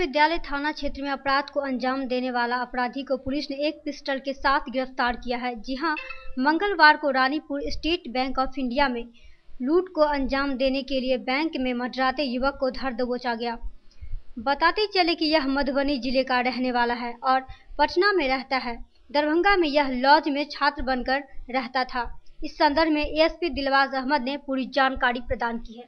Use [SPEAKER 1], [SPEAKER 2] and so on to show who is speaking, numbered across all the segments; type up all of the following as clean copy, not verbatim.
[SPEAKER 1] विश्वविद्यालय थाना क्षेत्र में अपराध को अंजाम देने वाला अपराधी को पुलिस ने एक पिस्टल के साथ गिरफ्तार किया है। जी हां, मंगलवार को Ranipur state bank of India में लूट को अंजाम देने के लिए बैंक में मंडराते युवक को धर दबोचा गया। बताते चले कि यह मधुबनी जिले का रहने वाला है और पटना में रहता है। दरभंगा में यह लॉज में छात्र बनकर रहता था। इस संदर्भ में एएसपी दिलबाग अहमद ने पूरी जानकारी प्रदान की है।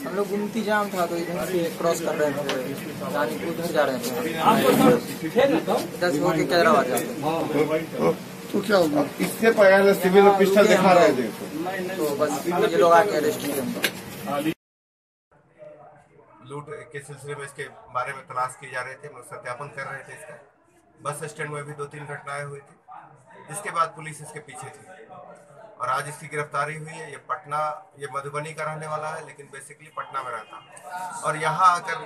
[SPEAKER 2] हम लोग गुमती जाम था तो इधर से क्रॉस कर रहे थे, रानीपुर उधर जा रहे थे, 10 होके कैदराबाद जाते।
[SPEAKER 3] तो क्या होगा? इससे पहले सिविल और पिस्टल दिखा रहे थे
[SPEAKER 2] तो बस ये लोग आके अरेस्ट किए।
[SPEAKER 4] लूट के सिलसिले में इसके बारे में तलाश की जा रहे थे, मतलब सत्यापन कर रहे थे इसका। बस स्टैंड में भी 2-3 घटनाएं हुई थी, जिसके बाद पुलिस इसके पीछे थी और आज इसकी गिरफ्तारी हुई है। ये मधुबनी का रहने वाला है, लेकिन बेसिकली पटना में रहता है और यहाँ आकर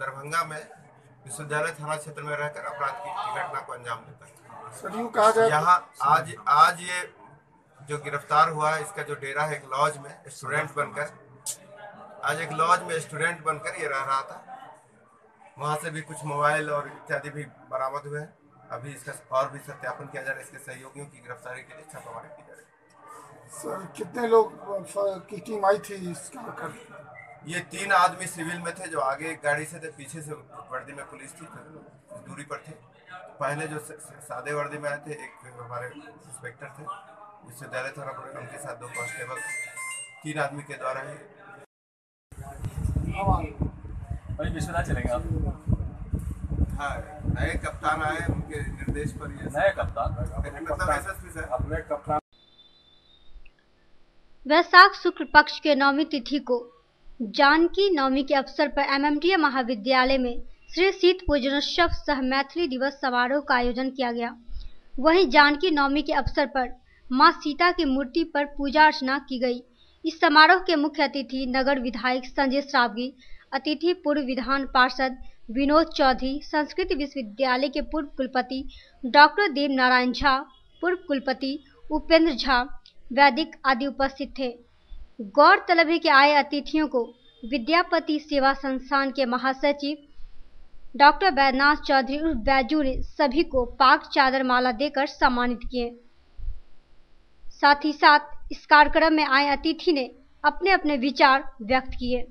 [SPEAKER 4] दरभंगा में विश्वविद्यालय थाना क्षेत्र में रहकर अपराध की घटना को अंजाम देता है। यहाँ आज ये जो गिरफ्तार हुआ है, इसका जो डेरा है एक लॉज में स्टूडेंट बनकर ये रह रहा था। वहाँ से भी कुछ मोबाइल और इत्यादि भी बरामद हुए हैं। अभी इसका और भी सत्यापन किया जा रहा है। इसके सहयोगियों की गिरफ्तारी के लिए छापामारी की जा रही है।
[SPEAKER 3] सर, कितने लोग की टीम आई थी इसका?
[SPEAKER 4] ये 3 आदमी सिविल में थे, जो आगे एक गाड़ी से थे, पीछे से वर्दी में पुलिस थी, दूरी पर थे। पहले जो सादे वर्दी में आए थे, एक हमारे इंस्पेक्टर थे विश्वविद्यालय थाना पर, उनके साथ 2 कांस्टेबल, 3 आदमी के द्वारा ही
[SPEAKER 5] विश्वनाथ चलेंगे आप?
[SPEAKER 4] हाँ, नए कप्तान आए, उनके निर्देश पर ये
[SPEAKER 5] नए कप्तान
[SPEAKER 4] मतलब एसएसपी सर
[SPEAKER 5] अपने कप्तान।
[SPEAKER 1] वैशाख शुक्ल पक्ष के 9वीं तिथि को जानकी नवमी के अवसर पर एमएमटीए महाविद्यालय में श्री शीत पूजनोत्सव सह मैथिली दिवस समारोह का आयोजन किया गया। वहीं जानकी नवमी के अवसर पर मां सीता की मूर्ति पर पूजा अर्चना की गई। इस समारोह के मुख्य अतिथि नगर विधायक संजय श्रावगी, अतिथि पूर्व विधान पार्षद विनोद चौधरी, संस्कृत विश्वविद्यालय के पूर्व कुलपति डॉक्टर देव नारायण झा, पूर्व कुलपति उपेंद्र झा, वैदिक आदि उपस्थित थे। गौरतलब है कि आए अतिथियों को विद्यापति सेवा संस्थान के महासचिव डॉक्टर बैद्यनाथ चौधरी उर्फ बैजू ने सभी को पाक चादर माला देकर सम्मानित किए। साथ ही साथ इस कार्यक्रम में आए अतिथि ने अपने अपने विचार व्यक्त किए।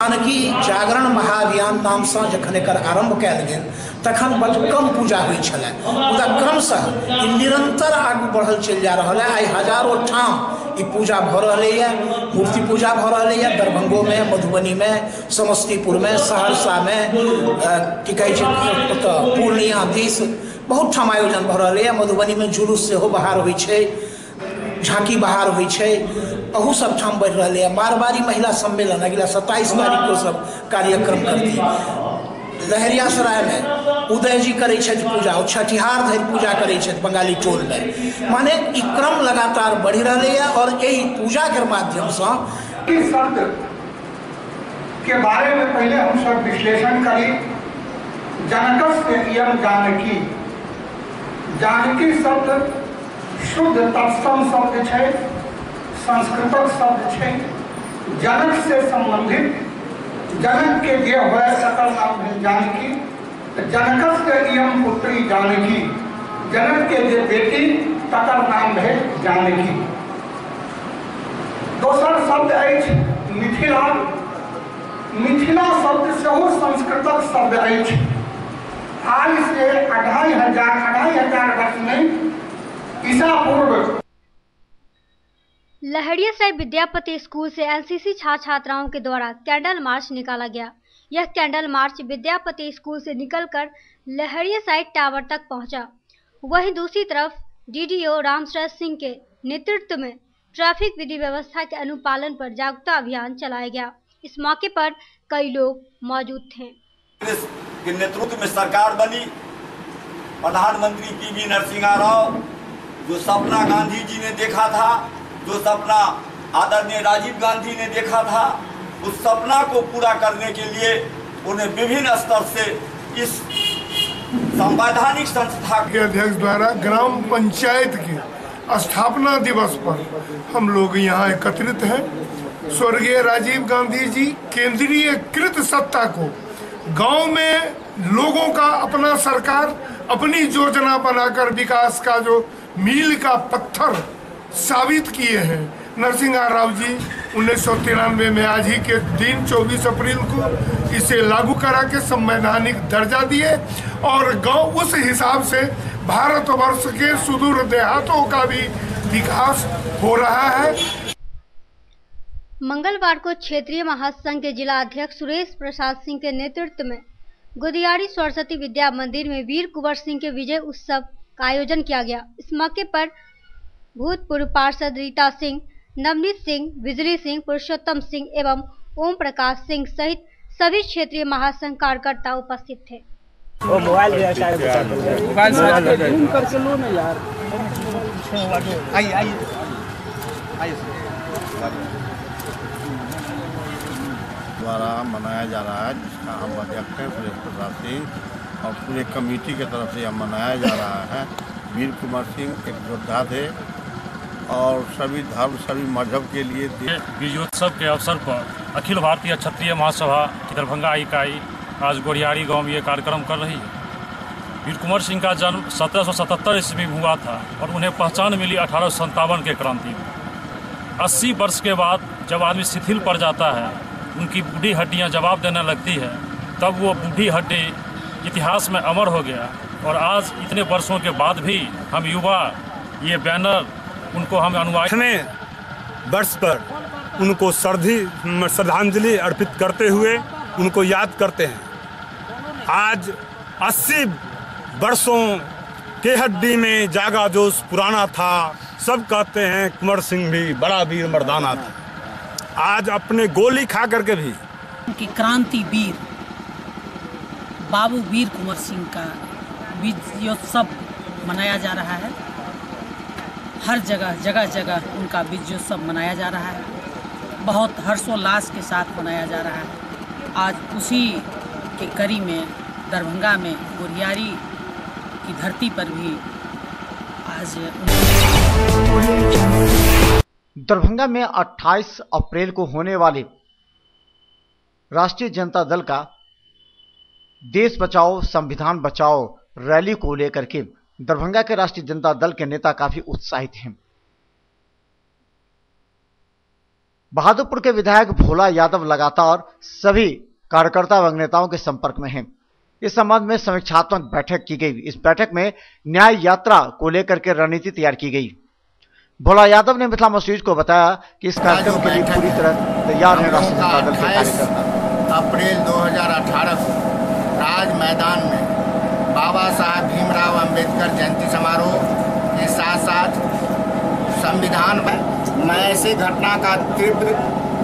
[SPEAKER 6] जानकी जागरण महाअभियान नाम से जखन एकर आरंभ कयल गेल तखन बड़ कम पूजा होइ छलै, मुदा क्रमशः ई निरंतर आगू बढ़ल चलि जा रहल है। आई हजारों ठाम ई पूजा भऽ रहलै है, मूर्ति पूजा भऽ रहलै है। दरभंगो में, मधुबनी में, समस्तीपुर में, सहरसा में, की कहै छै पूर्णिया दिस बहुत ठाम आयोजन भऽ रहलै है। मधुबनी में जुलूस सेहो बाहर होइ छै, झांकी बाहर होइ छै, अहू सब ठाम बढ़ रहे हैं। मारवाड़ी महिला सम्मेलन अगला 27 तारीख को सब कार्यक्रम करती। लहरियासराय में उदय जी करे पूजा, छठिहार धरि पूजा करे बंगाली टोल में। माने ई क्रम लगातार बढ़ रहे हैं और यही पूजा के माध्यम से
[SPEAKER 7] शब्द के बारे में पहले हम सब विश्लेषण करी। जनकस्य इयं जानकी, जानकी शब्द शुद्ध तत्सम शब्द है, संस्कृतक शब्द है। जनक से संबंधित, जनक के जे हुए सकल नाम है जानकी। जनकस्य इयं पुत्री जानकी, जनक के जे बेटी तकर नाम है जानकी। दोसर शब्द है मिथिला। मिथिला शब्द से संस्कृतक शब्द है। आज से 2500 वर्ष में ईसा पूर्व
[SPEAKER 1] लहरियासराय विद्यापति स्कूल से एनसीसी छात्र छात्राओं के द्वारा कैंडल मार्च निकाला गया। यह कैंडल मार्च विद्यापति स्कूल से निकलकर लहरिया साइड टावर तक पहुंचा। वहीं दूसरी तरफ डीडीओ रामसराज सिंह के नेतृत्व में ट्रैफिक विधि व्यवस्था के अनुपालन पर जागरूकता अभियान चलाया गया। इस मौके पर कई लोग मौजूद थे।
[SPEAKER 8] के नेतृत्व में सरकार बनी, प्रधानमंत्री पीवी नरसिम्हा राव, जो सपना गांधी जी ने देखा था, जो सपना आदरणीय राजीव गांधी ने देखा था, उस सपना को पूरा करने के लिए उन्हें विभिन्न स्तर से इस संवैधानिक संस्था
[SPEAKER 3] के अध्यक्ष द्वारा ग्राम पंचायत के स्थापना दिवस पर हम लोग यहाँ एकत्रित हैं। स्वर्गीय राजीव गांधी जी केंद्रीयकृत सत्ता को गांव में लोगों का अपना सरकार अपनी योजना बनाकर विकास का जो मील का पत्थर साबित किए हैं। नरसिम्हा राव जी 1993 में आज ही के दिन 24 अप्रैल को इसे लागू करा के संवैधानिक दर्जा दिए और गांव उस हिसाब से भारतवर्ष के सुदूर देहातों का भी विकास हो रहा है।
[SPEAKER 1] मंगलवार को क्षेत्रीय महासंघ के जिला अध्यक्ष सुरेश प्रसाद सिंह के नेतृत्व में गुदियाड़ी सरस्वती विद्या मंदिर में वीर कुंवर सिंह के विजय उत्सव का आयोजन किया गया। इस मौके पर भूतपूर्व पार्षद रीता सिंह, नवनीत सिंह, बिजली सिंह, पुरुषोत्तम सिंह एवं ओम प्रकाश सिंह सहित सभी क्षेत्रीय महासंघ कार्यकर्ता उपस्थित थे।
[SPEAKER 9] द्वारा मनाया जा रहा है, जिसका हम अध्यक्ष हैं सुरेश प्रसाद सिंह और पूरे कमेटी की तरफ से यह मनाया जा रहा है। वीर कुंवर सिंह एक योद्धा थे और सभी धर्म सभी मजहब के लिए
[SPEAKER 5] विजयोत्सव के अवसर पर अखिल भारतीय क्षत्रिय महासभा की दरभंगा इकाई आज गोरियारी गांव में ये कार्यक्रम कर रही है। वीर कुंवर सिंह का जन्म 1777 ईस्वी में हुआ था और उन्हें पहचान मिली 1857 के क्रांति में। 80 वर्ष के बाद जब आदमी शिथिल पड़ जाता है, उनकी बूढ़ी हड्डियां जवाब देने लगती है, तब वो बूढ़ी हड्डी इतिहास में अमर हो गया। और आज इतने वर्षों के बाद भी हम युवा ये बैनर उनको हम अनुवादने
[SPEAKER 10] वर्ष पर उनको श्रद्धांजलि अर्पित करते हुए उनको याद करते हैं। आज 80 वर्षों के हड्डी में जागा जोश पुराना था, सब कहते हैं कुंवर सिंह भी बड़ा वीर मर्दाना था। आज अपने गोली खा करके भी
[SPEAKER 11] उनके क्रांति वीर बाबू वीर कुंवर सिंह का विजयोत्सव मनाया जा रहा है। हर जगह जगह उनका विजयोत्सव मनाया जा रहा है। बहुत हर्षोल्लास के साथ मनाया जा रहा है। आज उसी के कड़ी में दरभंगा में गोरियारी की धरती पर भी आज
[SPEAKER 12] दरभंगा में 28 अप्रैल को होने वाले राष्ट्रीय जनता दल का देश बचाओ संविधान बचाओ रैली को लेकर के दरभंगा के राष्ट्रीय जनता दल के नेता काफी उत्साहित हैं। बहादुरपुर के विधायक भोला यादव लगातार सभी कार्यकर्ता व नेताओं के संपर्क में हैं। इस संबंध में समीक्षात्मक बैठक की गई। इस बैठक में न्याय यात्रा को लेकर के रणनीति तैयार की गई। भोला यादव ने मिथिला मस्जिद को बताया कि इस कार्यक्रम के लिए पूरी तरह तैयार है राष्ट्रीय जनता दल के कार्यकर्ता।
[SPEAKER 13] अप्रैल 2018 को राज मैदान में बाबा साहब भीमराव अंबेडकर जयंती समारोह के साथ साथ संविधान में मैं ऐसे घटना का तीव्र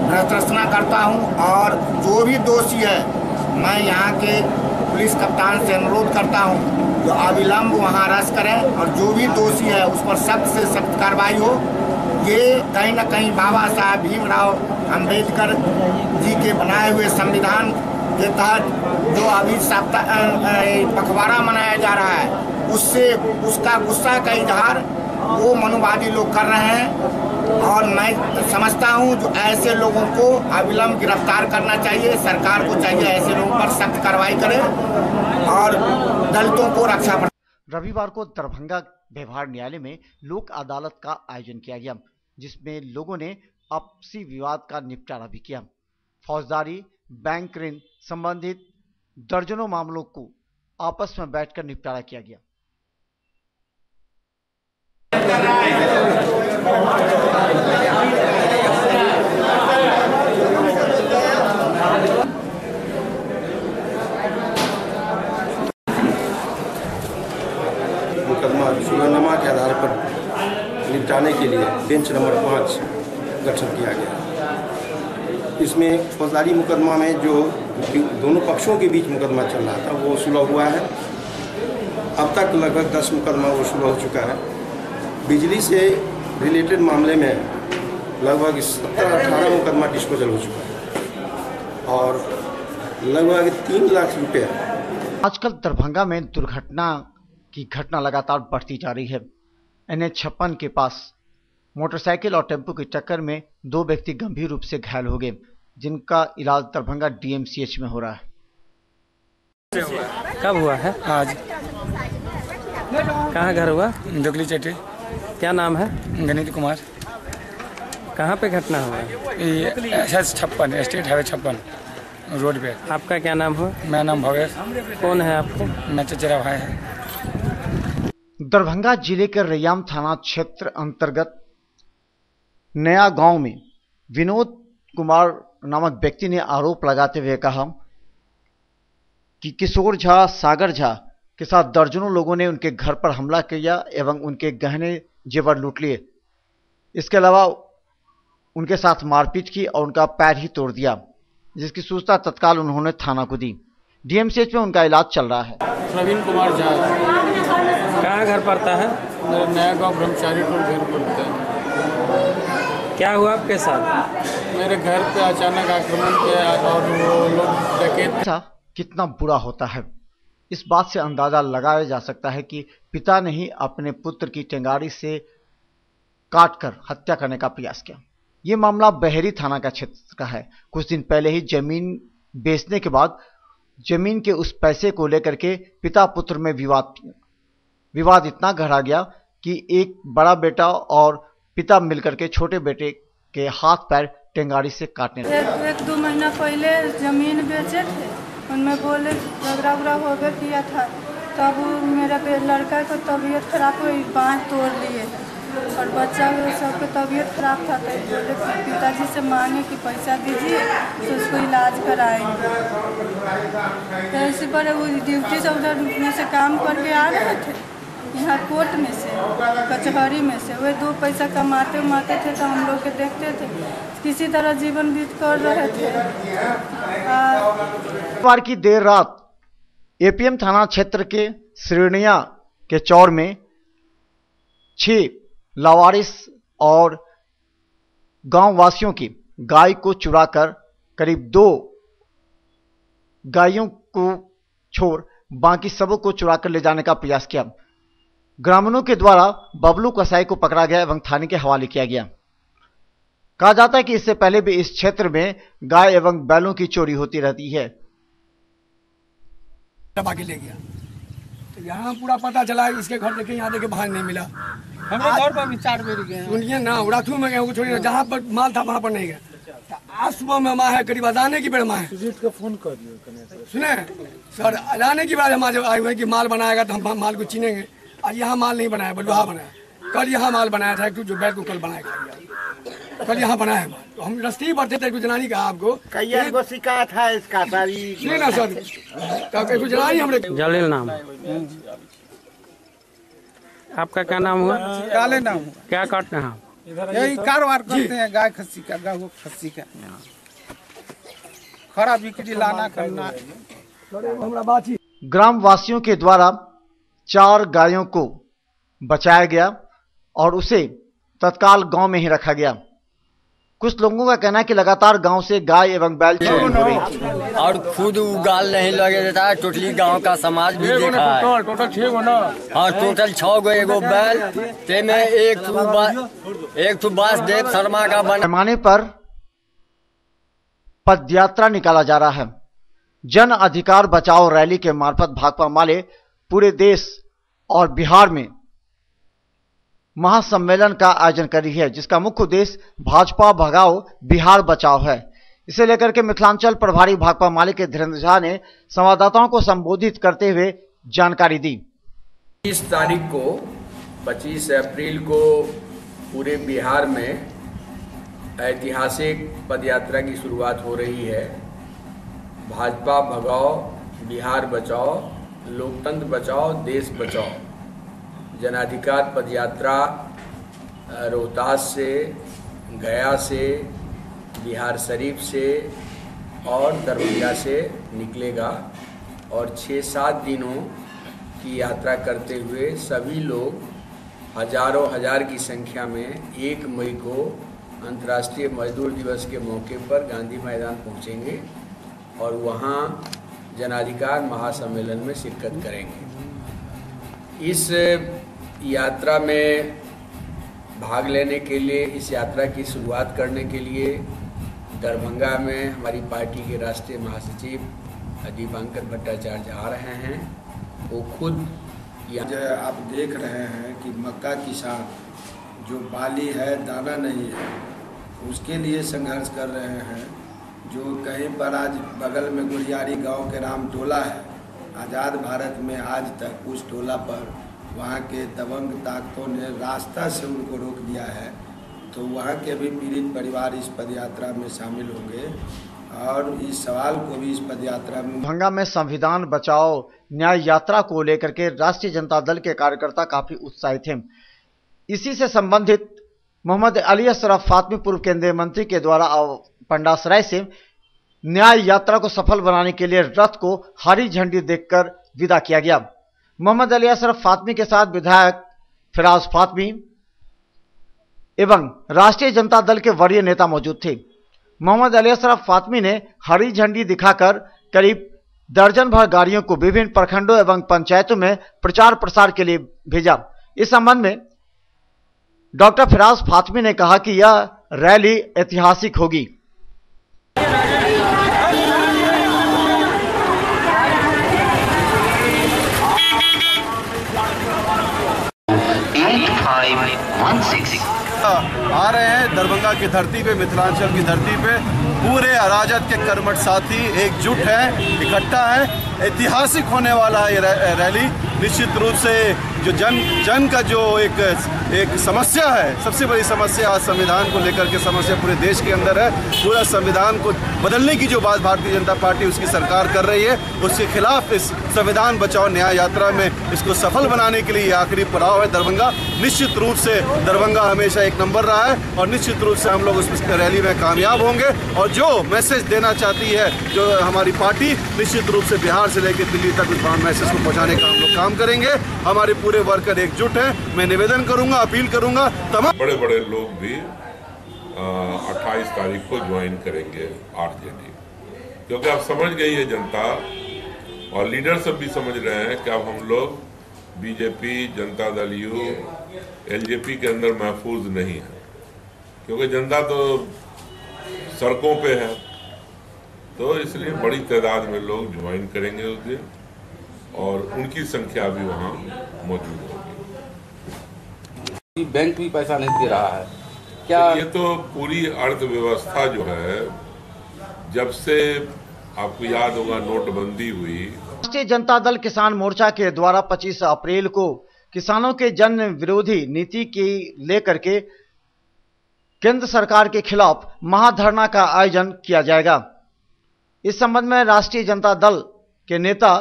[SPEAKER 13] भर्त्सना करता हूं और जो भी दोषी है मैं यहाँ के पुलिस कप्तान से अनुरोध करता हूं जो अविलंब वहाँ अरेस्ट करें और जो भी दोषी है उस पर सख्त से सख्त कार्रवाई हो। ये कहीं न कहीं बाबा साहब भीमराव अंबेडकर जी के बनाए हुए संविधान के तहत जो अभी पखवाड़ा मनाया जा रहा है उससे उसका गुस्सा का इजहार वो मनुवादी लोग कर रहे हैं। और मैं समझता हूं जो ऐसे लोगों को अविलंब गिरफ्तार करना चाहिए। सरकार को चाहिए ऐसे लोगों पर सख्त कार्रवाई करे और दलितों को रक्षा।
[SPEAKER 12] रविवार को दरभंगा व्यवहार न्यायालय में लोक अदालत का आयोजन किया गया, जिसमें लोगों ने आपसी विवाद का निपटारा भी किया। फौजदारी, बैंक ऋण संबंधित दर्जनों मामलों को आपस में बैठकर निपटारा किया गया।
[SPEAKER 14] बेंच नंबर 5 गठन किया गया। इसमें फौजदारी मुकदमा में जो दोनों पक्षों के बीच मुकदमा चल रहा था वो सुलह हुआ है। अब तक लगभग 10 मुकदमा वो सुलह हो चुका है। बिजली से रिलेटेड मामले में लगभग 17-18 मुकदमा डिस्पोजल हो चुका है और लगभग 3 लाख रुपये।
[SPEAKER 12] आजकल दरभंगा में दुर्घटना की घटना लगातार बढ़ती जा रही है। NH-56 के पास मोटरसाइकिल और टेम्पो की टक्कर में 2 व्यक्ति गंभीर रूप से घायल हो गए, जिनका इलाज दरभंगा DMCH में हो रहा है।
[SPEAKER 15] कब हुआ है?
[SPEAKER 16] आज।
[SPEAKER 15] कहाँ घर हुआ?
[SPEAKER 16] जोगली चट्टी।
[SPEAKER 15] क्या नाम है?
[SPEAKER 16] गणित कुमार।
[SPEAKER 15] कहाँ पे घटना हुआ?
[SPEAKER 16] NH-56 स्टेट हाईवे 56 रोड पे।
[SPEAKER 15] आपका क्या नाम हुआ?
[SPEAKER 16] मेरा नाम भवेश।
[SPEAKER 15] कौन है आपको?
[SPEAKER 16] मैं चचेरा भाई है।
[SPEAKER 12] दरभंगा जिले के रैयाम थाना क्षेत्र अंतर्गत नया गांव में विनोद कुमार नामक व्यक्ति ने आरोप लगाते हुए कहा कि किशोर झा, सागर झा के साथ दर्जनों लोगों ने उनके घर पर हमला किया एवं उनके गहने जेवर लूट लिए। इसके अलावा उनके साथ मारपीट की और उनका पैर ही तोड़ दिया, जिसकी सूचना तत्काल उन्होंने थाना को दी। DMCH में उनका इलाज चल रहा है।
[SPEAKER 16] प्रवीण कुमार झा।
[SPEAKER 15] कहाँ घर पड़ता है?
[SPEAKER 16] नया गांव ब्रह्मचारी टोल घर पड़ता है।
[SPEAKER 15] क्या हुआ आपके साथ?
[SPEAKER 16] मेरे घर पे अचानक आक्रमण किया और वो लोग डकैत।
[SPEAKER 12] कितना बुरा होता है, इस बात से अंदाजा लगाया जा सकता है कि पिता ने ही अपने पुत्र की टेंगारी से काटकर हत्या करने का प्रयास किया। ये मामला बहेरी थाना का क्षेत्र का है। कुछ दिन पहले ही जमीन बेचने के बाद जमीन के उस पैसे को लेकर के पिता पुत्र में विवाद इतना गहरा गया कि एक बड़ा बेटा और पिता मिलकर के छोटे बेटे के हाथ पैर टेंगारी से काटने लगे।
[SPEAKER 17] 1-2 महीना पहले जमीन बेचे थे, उनमें बोले झगड़ा उगड़ा हो गया किया था, तब मेरा लड़का को तबीयत खराब हुई, बाँह तोड़ लिए और बच्चा सबके तबीयत खराब था, तो बोले पिताजी से मांगे कि पैसा दीजिए तो उसको इलाज कराएंगे। तो ऐसे पर वो ड्यूटी से उधर में से काम करके आ रहे थे, यहाँ कोर्ट में से कचहरी में से वे 2 पैसा कमाते थे तो हम लोग के देखते थे, किसी तरह जीवन बीत कर रहे थे।
[SPEAKER 12] बार की देर रात APM थाना क्षेत्र के श्रीनिया के चौर में 6 लावारिस और गांव वासियों की गाय को चुराकर करीब 2 गायों को छोड़ बाकी सबों को चुराकर ले जाने का प्रयास किया। ग्रामीणों के द्वारा बबलू कसाई को पकड़ा गया एवं थाने के हवाले किया गया। कहा जाता है कि इससे पहले भी इस क्षेत्र में गाय एवं बैलों की चोरी होती रहती है।
[SPEAKER 18] दबा के ले गया तो यहाँ पूरा पता चला, इसके घर देखे यहाँ देखे भान नहीं मिला।
[SPEAKER 19] हमारे घर पर भी 4 बेर गए।
[SPEAKER 18] सुनिए ना, उड़ाथू में गए, छोड़िए जहाँ पर माल था वहाँ पर नहीं गए। आज सुबह में माँ है, करीब अजाने की बेड़ माँ है।
[SPEAKER 19] फोन कर दियो
[SPEAKER 18] सुने सर, अजाने की बेड़ माँ जब आए हुए कि माल बनाएगा तो हम माल को चीनेंगे। आज यहाँ माल नहीं बनाया, बलुहा बनाया। कल यहाँ माल बनाया था, जो बैठ को कल बनाया, कल यहाँ बनाया माल। तो हम रस्ती बढ़ते थे, कुछ जनानी कहा आपको
[SPEAKER 13] कई को शिकायत है इसका सारी।
[SPEAKER 18] नहीं ना सर, कुछ जनानी हमने।
[SPEAKER 15] जलील नाम। आपका क्या नाम हुआ?
[SPEAKER 19] काले नाम।
[SPEAKER 15] क्या काटते हैं?
[SPEAKER 19] यही कारोबार करते हैं, गाय खस्सी का, गाय खस्सी का। खराब बिक्री लाना करना।
[SPEAKER 12] ग्राम वासियों के द्वारा 4 गायों को बचाया गया और उसे तत्काल गांव में ही रखा गया। कुछ लोगों का कहना है कि लगातार गांव से गाय एवं बैल चोरी हो रही थी
[SPEAKER 20] और खुद उगाल नहीं लगे देता है। टोटली गांव का समाज भी देखा है।
[SPEAKER 18] टोटल 6 गो ना?
[SPEAKER 20] हाँ, टोटल 6 गो, एगो बैल ते में एक वासुदेव शर्मा का
[SPEAKER 12] पैमाने पर पदयात्रा निकाला जा रहा है। जन अधिकार बचाओ रैली के मार्फत भाकपा माले पूरे देश और बिहार में महासम्मेलन का आयोजन कर रही है, जिसका मुख्य उद्देश्य भाजपा भगाओ बिहार बचाओ है। इसे लेकर के मिथिलांचल प्रभारी भाकपा माले के धीरेन्द्र झा ने संवाददाताओं को संबोधित करते हुए जानकारी दी।
[SPEAKER 21] 30 तारीख को 25 अप्रैल को पूरे बिहार में ऐतिहासिक पदयात्रा की शुरुआत हो रही है। भाजपा भगाओ बिहार बचाओ, लोकतंत्र बचाओ, देश बचाओ जनाधिकार पदयात्रा रोहतास से, गया से, बिहार शरीफ से और दरभंगा से निकलेगा और 6-7 दिनों की यात्रा करते हुए सभी लोग हजारों हजार की संख्या में 1 मई को अंतर्राष्ट्रीय मजदूर दिवस के मौके पर गांधी मैदान पहुंचेंगे और वहां जनाधिकार महासम्मेलन में शिरकत करेंगे। इस यात्रा में भाग लेने के लिए, इस यात्रा की शुरुआत करने के लिए दरभंगा में हमारी पार्टी के राष्ट्रीय महासचिव दीपांकर भट्टाचार्य आ रहे हैं। वो खुद
[SPEAKER 19] आप देख रहे हैं कि मक्का किसान जो बाली है, दाना नहीं है, उसके लिए संघर्ष कर रहे हैं। जो कहीं पर आज बगल में गुड़ियारी गांव के नाम टोला है, आज़ाद भारत में आज तक उस टोला पर वहां के दबंग ताकतों ने रास्ता से उनको रोक दिया है। तो वहां के भी पीड़ित परिवार इस पदयात्रा में शामिल होंगे और इस सवाल को भी इस पदयात्रा में
[SPEAKER 12] दरभंगा में संविधान बचाओ न्याय यात्रा को लेकर के राष्ट्रीय जनता दल के कार्यकर्ता काफी उत्साहित थे। इसी से संबंधित मोहम्मद अली अशरफ फातमी पूर्व केंद्रीय मंत्री के द्वारा पंडासराय से न्याय यात्रा को सफल बनाने के लिए रथ को हरी झंडी देखकर विदा किया गया। मोहम्मद अली अशरफ फातमी के साथ विधायक फिराज फातमी एवं राष्ट्रीय जनता दल के वरीय नेता मौजूद थे। मोहम्मद अली अशरफ फातमी ने हरी झंडी दिखाकर करीब दर्जन भर गाड़ियों को विभिन्न प्रखंडों एवं पंचायतों में प्रचार प्रसार के लिए भेजा। इस संबंध में डॉक्टर फिराज फातमी ने कहा कि यह रैली ऐतिहासिक होगी।
[SPEAKER 2] आ रहे हैं दरभंगा की धरती पे, मिथिलांचल की धरती पे पूरे अराजक के कर्मठ साथी एकजुट हैं, इकट्ठा है। ऐतिहासिक होने वाला है ये रैली। निश्चित रूप से जो जन का जो एक समस्या है, सबसे बड़ी समस्या आज संविधान को लेकर के समस्या पूरे देश के अंदर है। पूरा संविधान को बदलने की जो बात भारतीय जनता पार्टी उसकी सरकार कर रही है, उसके खिलाफ इस संविधान बचाओ न्याय यात्रा में इसको सफल बनाने के लिए ये आखिरी पड़ाव है दरभंगा। निश्चित रूप से दरभंगा हमेशा एक नंबर रहा है और निश्चित रूप से हम लोग उस रैली में कामयाब होंगे। और जो मैसेज देना चाहती है जो हमारी पार्टी, निश्चित रूप से बिहार से लेकर दिल्ली तक उस मैसेज को पहुंचाने का हम लोग काम करेंगे। हमारे पूरे वर्कर एकजुट हैं। मैं निवेदन करूंगा, अपील करूंगा तमाम
[SPEAKER 22] बड़े बड़े लोग भी 28 तारीख को ज्वाइन करेंगे आरजेडी, क्योंकि अब समझ गई है जनता और लीडर सब भी समझ रहे हैं कि अब हम लोग BJP, Janata Dal you, LJP के अंदर महफूज नहीं है, क्योंकि जनता तो सड़कों पे है। तो इसलिए बड़ी तादाद में लोग ज्वाइन करेंगे उस दिन और उनकी संख्या भी वहाँ मौजूद होगी।
[SPEAKER 23] बैंक भी पैसा नहीं दे रहा है क्या?
[SPEAKER 22] ये तो पूरी अर्थव्यवस्था जो है, जब से आपको याद होगा नोटबंदी हुई,
[SPEAKER 12] राष्ट्रीय जनता दल किसान मोर्चा के द्वारा 25 अप्रैल को किसानों के जन विरोधी नीति की लेकर के केंद्र सरकार के खिलाफ महाधरना का आयोजन किया जाएगा। इस संबंध में राष्ट्रीय जनता दल के नेता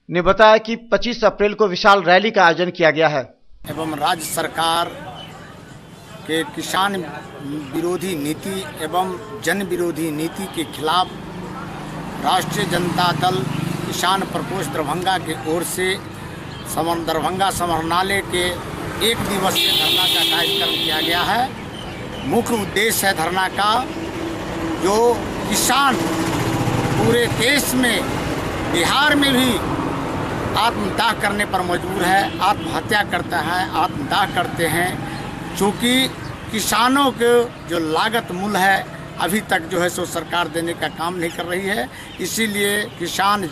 [SPEAKER 12] ने बताया कि 25 अप्रैल को विशाल रैली का आयोजन किया गया है
[SPEAKER 13] एवं राज्य सरकार के किसान विरोधी नीति एवं जन विरोधी नीति के खिलाफ राष्ट्रीय जनता दल किसान प्रकोष्ठ दरभंगा की ओर से दरभंगा समाहरणालय के 1 दिवसीय धरना का कार्यक्रम किया गया है। मुख्य उद्देश्य है धरना का, जो किसान पूरे देश में, बिहार में भी आत्मदाह करने पर मजबूर है, आत्महत्या करता है, आत्मदाह करते हैं, चूँकि किसानों के जो लागत मूल्य है अभी तक जो है सो सरकार देने का काम नहीं कर रही है। इसीलिए किसान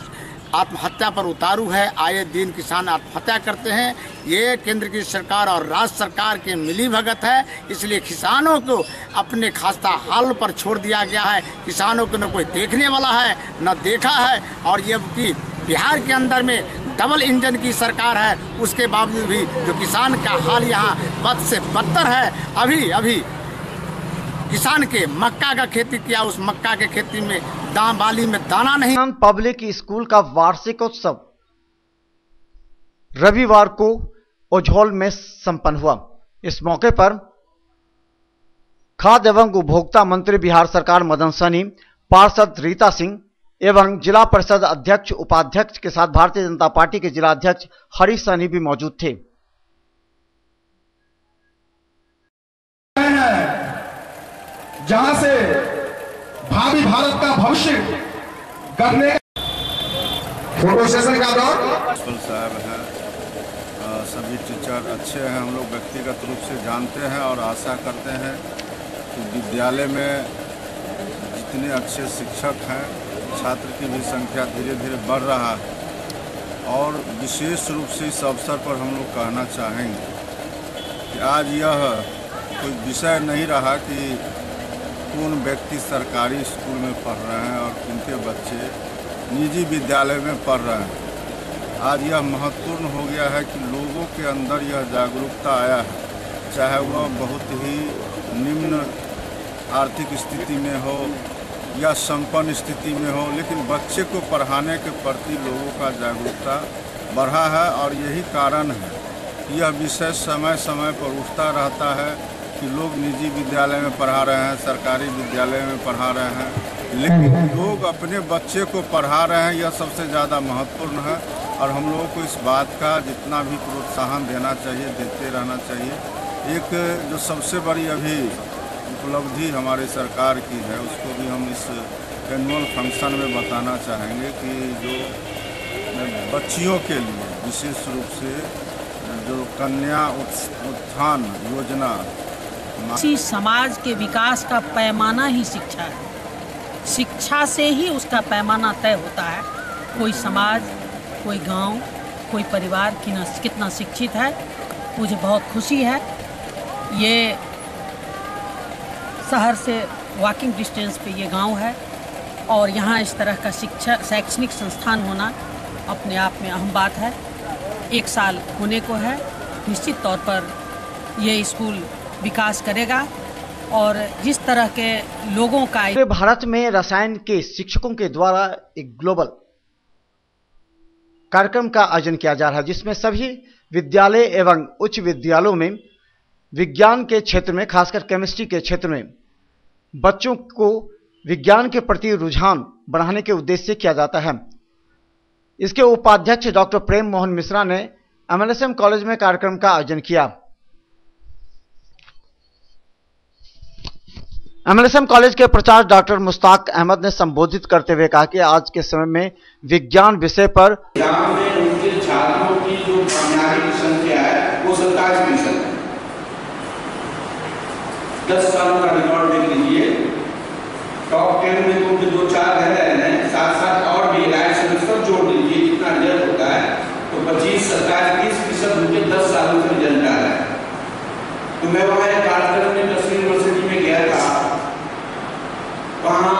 [SPEAKER 13] आत्महत्या पर उतारू है। आए दिन किसान आत्महत्या करते हैं। ये केंद्र की सरकार और राज्य सरकार के मिलीभगत है, इसलिए किसानों को अपने खास्ता हाल पर छोड़ दिया गया है। किसानों को न कोई देखने वाला है न देखा है। और ये कि बिहार के अंदर में डबल इंजन की सरकार है, उसके बावजूद भी जो किसान का हाल यहाँ बद से बदतर है। अभी किसान के मक्का का खेती किया, उस मक्का के खेती में बाली में दाना नहीं।
[SPEAKER 12] पब्लिक स्कूल का वार्षिकोत्सव रविवार को ओझौल में संपन्न हुआ। इस मौके पर खाद्य एवं उपभोक्ता मंत्री बिहार सरकार मदन सहनी, पार्षद रीता सिंह एवं जिला परिषद अध्यक्ष उपाध्यक्ष के साथ भारतीय जनता पार्टी के जिला अध्यक्ष हरीश सहनी भी मौजूद थे।
[SPEAKER 4] जहां से भावी भारत का भविष्य करने फोटो सेशन का दौर
[SPEAKER 9] साहब हैं, सभी टीचर अच्छे हैं, हम लोग व्यक्तिगत रूप से जानते हैं और आशा करते हैं कि विद्यालय में जितने अच्छे शिक्षक हैं, छात्र की भी संख्या धीरे धीरे बढ़ रहा है। और विशेष रूप से इस अवसर पर हम लोग कहना चाहेंगे कि आज यह कोई विषय नहीं रहा कि कौन व्यक्ति सरकारी स्कूल में पढ़ रहे हैं और किनके बच्चे निजी विद्यालय में पढ़ रहे हैं। आज यह महत्वपूर्ण हो गया है कि लोगों के अंदर यह जागरूकता आया है, चाहे वह बहुत ही निम्न आर्थिक स्थिति में हो या संपन्न स्थिति में हो, लेकिन बच्चे को पढ़ाने के प्रति लोगों का जागरूकता बढ़ा है। और यही कारण है कि यह विषय समय समय पर उठता रहता है कि लोग निजी विद्यालय में पढ़ा रहे हैं, सरकारी विद्यालय में पढ़ा रहे हैं, लेकिन लोग अपने बच्चे को पढ़ा रहे हैं, यह सबसे ज़्यादा महत्वपूर्ण है। और हम लोगों को इस बात का जितना भी प्रोत्साहन देना चाहिए, देते रहना चाहिए। एक जो सबसे बड़ी अभी उपलब्धि हमारी सरकार की है, उसको भी हम इस एनुअल फंक्शन में बताना चाहेंगे कि जो बच्चियों के लिए विशेष रूप से जो कन्या उत्थान योजना,
[SPEAKER 11] किसी समाज के विकास का पैमाना ही शिक्षा है। शिक्षा से ही उसका पैमाना तय होता है। कोई समाज, कोई गांव, कोई परिवार कितना शिक्षित है। मुझे बहुत खुशी है। ये शहर से वॉकिंग डिस्टेंस पे ये गांव है और यहाँ इस तरह का शैक्षणिक संस्थान होना अपने आप में अहम बात है। 1 साल होने को है। निश्चित तौर पर ये स्कूल विकास करेगा और जिस तरह के लोगों का
[SPEAKER 12] पूरे भारत में रसायन के शिक्षकों के द्वारा एक ग्लोबल कार्यक्रम का आयोजन किया जा रहा है, जिसमें सभी विद्यालय एवं उच्च विद्यालयों में विज्ञान के क्षेत्र में, खासकर केमिस्ट्री के क्षेत्र में बच्चों को विज्ञान के प्रति रुझान बढ़ाने के उद्देश्य से किया जाता है। इसके उपाध्यक्ष डॉक्टर प्रेम मोहन मिश्रा ने MLSM कॉलेज में कार्यक्रम का आयोजन किया। MLSM कॉलेज के प्राचार्य डॉक्टर मुश्ताक अहमद ने संबोधित करते हुए कहा कि आज के समय में विज्ञान विषय पर
[SPEAKER 4] उनके छात्रों की जो कामयाबी की संख्या है वो 27% है। 10 सालों का रिकॉर्ड देख लीजिए। टॉप 10 में तो उनके 2-4 रह रहे हैं, साथ और भी लाइफ सेमेस्टर जोड़ लीजिए, जितना रिजल्ट होता है तो 25-27-30% उनके 10 सालों से रिजल्ट आ रहा है। तो मैं वहाँ एक कार्यक्रम में कश्मीर यूनिवर्सिटी में गया था। वहाँ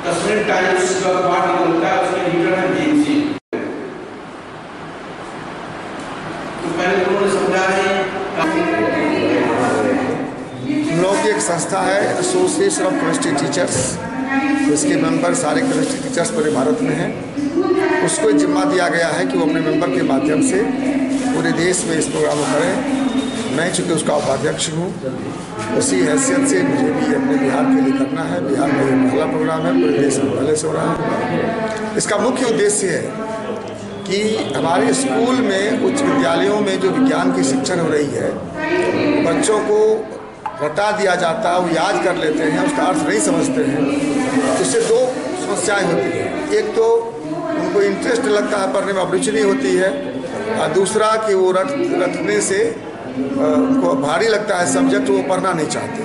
[SPEAKER 4] कश्मीर टाइम्स का अखबार निकलता है, उसके एडिटर है भीम सिंह। तो पहले उन्होंने समझा
[SPEAKER 6] हम लोग की एक संस्था है एसोसिएशन ऑफ केमिस्ट्री टीचर्स, इसके मेंबर सारे केमिस्ट्री टीचर्स पूरे भारत में हैं। उसको जिम्मा दिया गया है कि वो अपने मेंबर के माध्यम से पूरे देश में इस प्रोग्राम को करें। मैं चूँकि उसका उपाध्यक्ष हूँ, उसी हैसियत से मुझे भी अपने बिहार के लिए करना है। बिहार में ये पहला प्रोग्राम है, पूरे देश में पहले से हो रहा है। इसका मुख्य उद्देश्य है कि हमारे स्कूल में, उच्च विद्यालयों में जो विज्ञान की शिक्षण हो रही है, बच्चों को रटा दिया जाता है, वो याद कर लेते हैं, उसका अर्थ नहीं समझते हैं। उससे 2 समस्याएँ होती हैं। एक तो उनको इंटरेस्ट लगता है, पढ़ने में अभिरुचि नहीं होती है, और दूसरा कि वो रटने से उनको भारी लगता है सब्जेक्ट, वो पढ़ना नहीं चाहते।